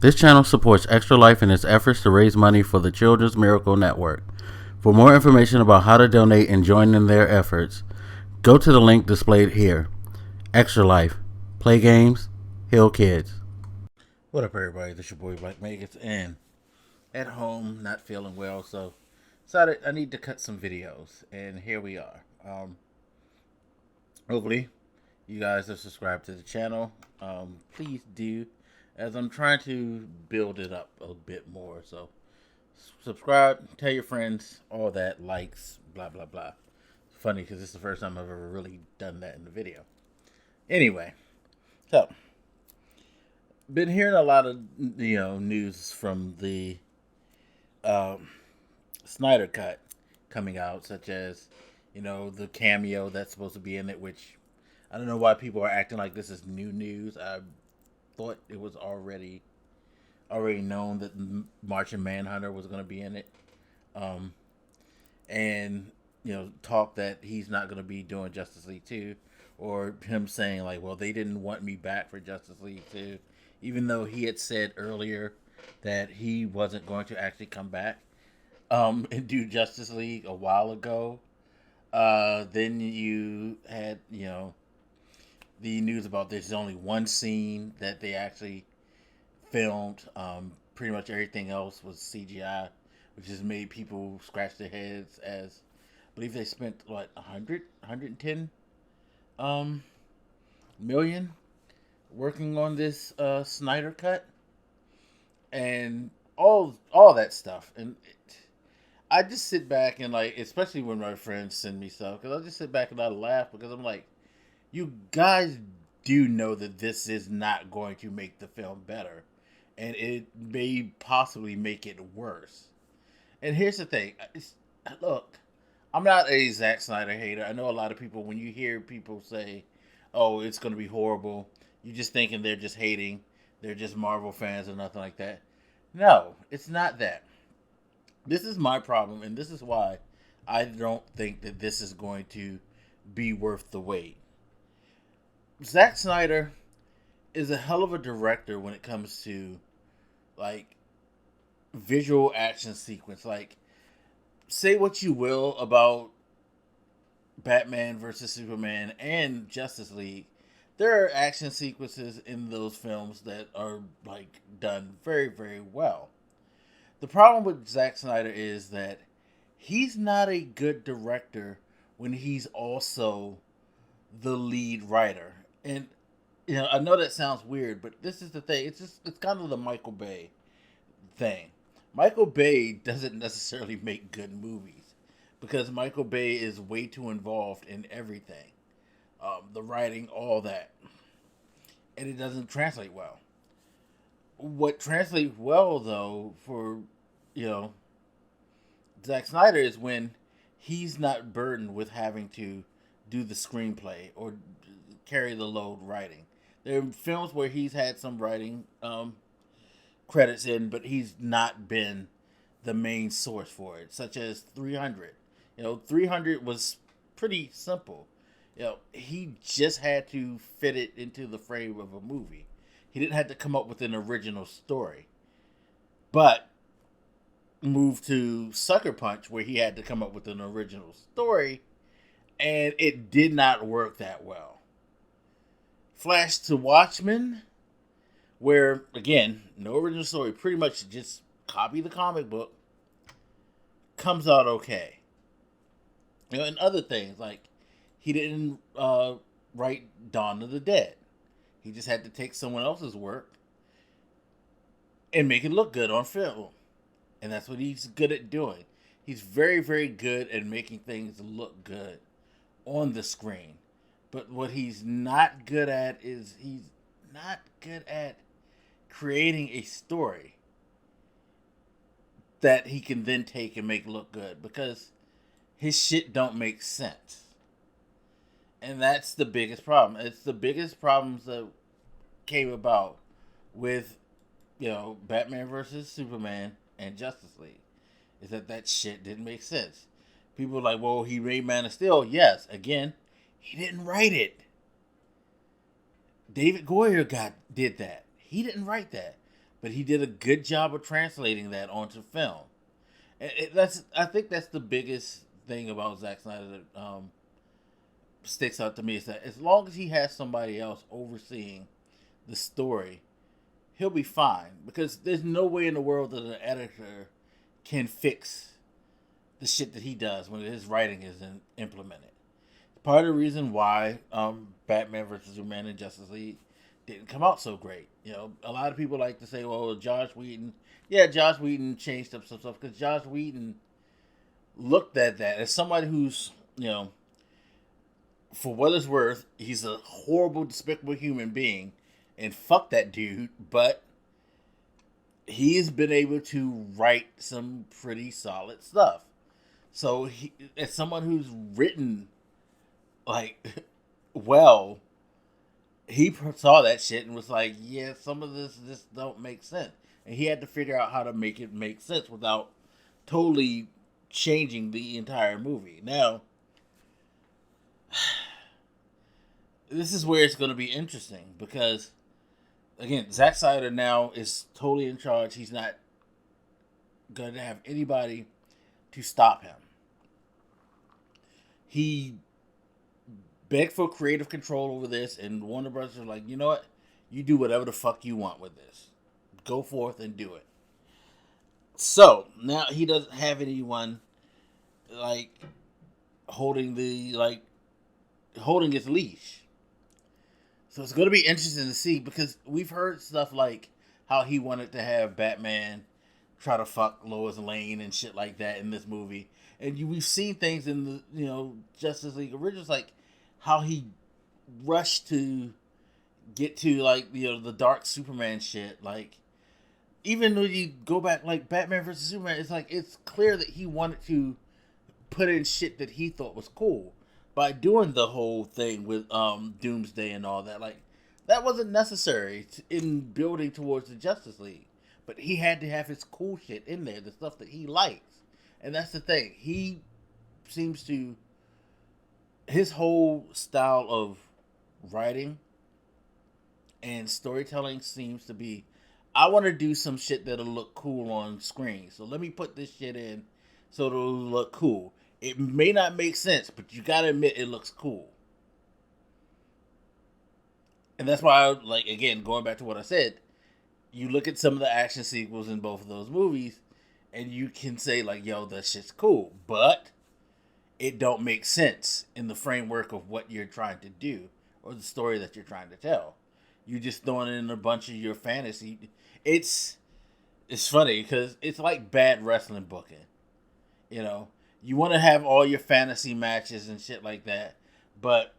This channel supports Extra Life in its efforts to raise money for the Children's Miracle Network. For more information about how to donate and join in their efforts, go to the link displayed here. Extra Life. Play games, heal kids. What up, everybody? This is your boy Blak Magus, and at home, not feeling well, so decided I need to cut some videos, and here we are. Hopefully, you guys have subscribed to the channel. Please do, as I'm trying to build it up a bit more. So, subscribe, tell your friends, all that, likes, blah blah blah. It's funny because this is the first time I've ever really done that in the video. Anyway, so been hearing a lot of news from the Snyder cut coming out, such as the cameo that's supposed to be in it, which I don't know why people are acting like this is new news. I thought it was already known that Martian Manhunter was going to be in it, and talk that he's not going to be doing Justice League 2, or him saying like, well, they didn't want me back for Justice League 2, even though he had said earlier that he wasn't going to actually come back and do Justice League a while ago. Then you had the news about there's only one scene that they actually filmed. Pretty much everything else was CGI, which has made people scratch their heads, as I believe they spent what 110 million working on this Snyder cut and all that stuff. And I just sit back and, like, especially when my friends send me stuff, because I just sit back and I laugh, because I'm like, you guys do know that this is not going to make the film better, and it may possibly make it worse. And here's the thing. Look, I'm not a Zack Snyder hater. I know a lot of people, when you hear people say, oh, it's going to be horrible, you're just thinking they're just hating. They're just Marvel fans or nothing like that. No, it's not that. This is my problem, and this is why I don't think that this is going to be worth the wait. Zack Snyder is a hell of a director when it comes to, like, visual action sequence. Like, say what you will about Batman versus Superman and Justice League, there are action sequences in those films that are, like, done very, very well. The problem with Zack Snyder is that he's not a good director when he's also the lead writer. And I know that sounds weird, but this is the thing. It's kind of the Michael Bay thing. Michael Bay doesn't necessarily make good movies because Michael Bay is way too involved in everything. The writing, all that. And it doesn't translate well. What translates well, though, for Zack Snyder is when he's not burdened with having to do the screenplay or carry the load writing. There are films where he's had some writing credits in, but he's not been the main source for it, such as 300. 300 was pretty simple. He just had to fit it into the frame of a movie. He didn't have to come up with an original story. But moved to Sucker Punch, where he had to come up with an original story, and it did not work that well. Flash to Watchmen, where, again, no original story, pretty much just copy the comic book, comes out okay. And other things, like, he didn't write Dawn of the Dead. He just had to take someone else's work and make it look good on film. And that's what he's good at doing. He's very, very good at making things look good on the screen. But what he's not good at is he's not good at creating a story that he can then take and make look good, because his shit don't make sense. And that's the biggest problem. It's the biggest problems that came about with, Batman versus Superman and Justice League, is that shit didn't make sense. People are like, well, he made Man of Steel. Yes, again, he didn't write it. David Goyer did that. He didn't write that. but he did a good job of translating that onto film. I think that's the biggest thing about Zack Snyder that sticks out to me is that as long as he has somebody else overseeing the story, he'll be fine because there's no way in the world that an editor can fix the shit that he does when his writing isn't implemented. Part of the reason why Batman versus Superman and Justice League didn't come out so great. A lot of people like to say, "Well, Josh Whedon." Yeah, Josh Whedon changed up some stuff because Josh Whedon looked at that as somebody who's, for what it's worth, he's a horrible, despicable human being, and fuck that dude. But he's been able to write some pretty solid stuff. So, as someone who's written like well, he saw that shit and was like, "Yeah, some of this just don't make sense," and he had to figure out how to make it make sense without totally changing the entire movie. Now, this is where it's going to be interesting because, again, Zack Snyder now is totally in charge. He's not going to have anybody to stop him. He begged for creative control over this, and Warner Brothers are like, you know what? You do whatever the fuck you want with this. Go forth and do it. So, now he doesn't have anyone, like, holding his leash. So it's going to be interesting to see because we've heard stuff like how he wanted to have Batman try to fuck Lois Lane and shit like that in this movie. And we've seen things in the, Justice League Originals, like how he rushed to get to, like, the Dark Superman shit. Like, even when you go back, like, Batman versus Superman, it's clear that he wanted to put in shit that he thought was cool by doing the whole thing with Doomsday and all that. Like, that wasn't necessary in building towards the Justice League. But he had to have his cool shit in there, the stuff that he likes. And that's the thing. He seems to... His whole style of writing and storytelling seems to be, I want to do some shit that'll look cool on screen. So let me put this shit in so it'll look cool. It may not make sense, but you gotta admit it looks cool. And that's why, again, going back to what I said, you look at some of the action sequels in both of those movies, and you can say, like, yo, that shit's cool. But it don't make sense in the framework of what you're trying to do or the story that you're trying to tell. You just throwing in a bunch of your fantasy. It's funny because it's like bad wrestling booking. You want to have all your fantasy matches and shit like that, but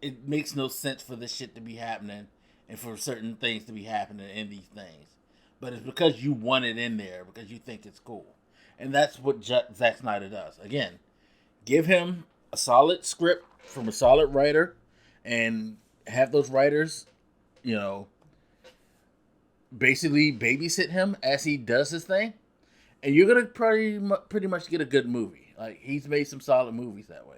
it makes no sense for this shit to be happening and for certain things to be happening in these things. But it's because you want it in there because you think it's cool. And that's what Zack Snyder does. Again, give him a solid script from a solid writer and have those writers, basically babysit him as he does his thing. And you're going to pretty much get a good movie. Like, he's made some solid movies that way.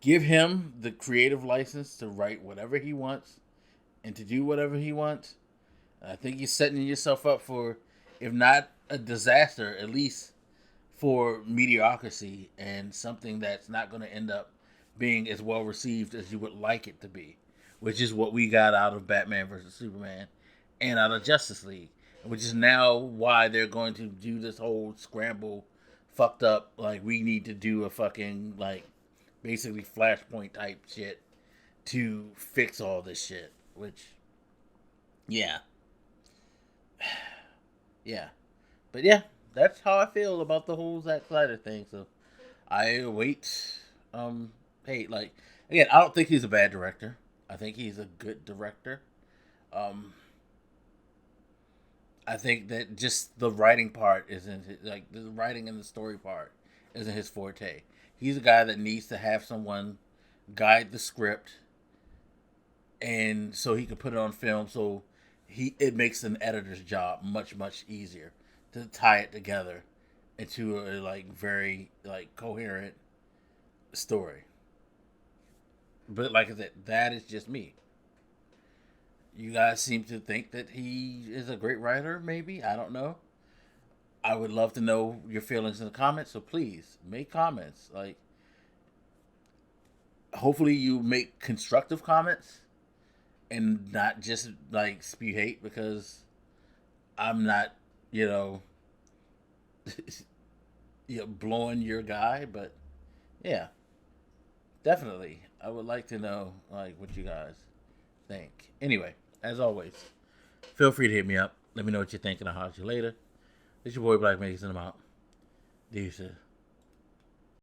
Give him the creative license to write whatever he wants and to do whatever he wants. I think you're setting yourself up for, if not a disaster, at least for mediocrity and something that's not going to end up being as well received as you would like it to be, which is what we got out of Batman versus Superman and out of Justice League, which is now why they're going to do this whole scramble, fucked up, like, we need to do a fucking, like, basically Flashpoint type shit to fix all this shit, which, yeah. Yeah. But yeah, that's how I feel about the whole Zack Snyder thing, so I wait. Hey, like, again, I don't think he's a bad director. I think he's a good director. I think that just the writing part isn't, like, the writing and the story part isn't his forte. He's a guy that needs to have someone guide the script, and so he can put it on film. So it makes an editor's job much easier to tie it together into a, like, very, like, coherent story. But like I said, that is just me. You guys seem to think that he is a great writer. Maybe, I don't know. I would love to know your feelings in the comments. So please make comments. Like, hopefully you make constructive comments and not just like spew hate, because I'm not, you know, blowing your guy. But yeah, definitely, I would like to know like what you guys think. Anyway, as always, feel free to hit me up. Let me know what you think, and I'll holler at you later. This your boy Black Magus, and I'm out. Deuces.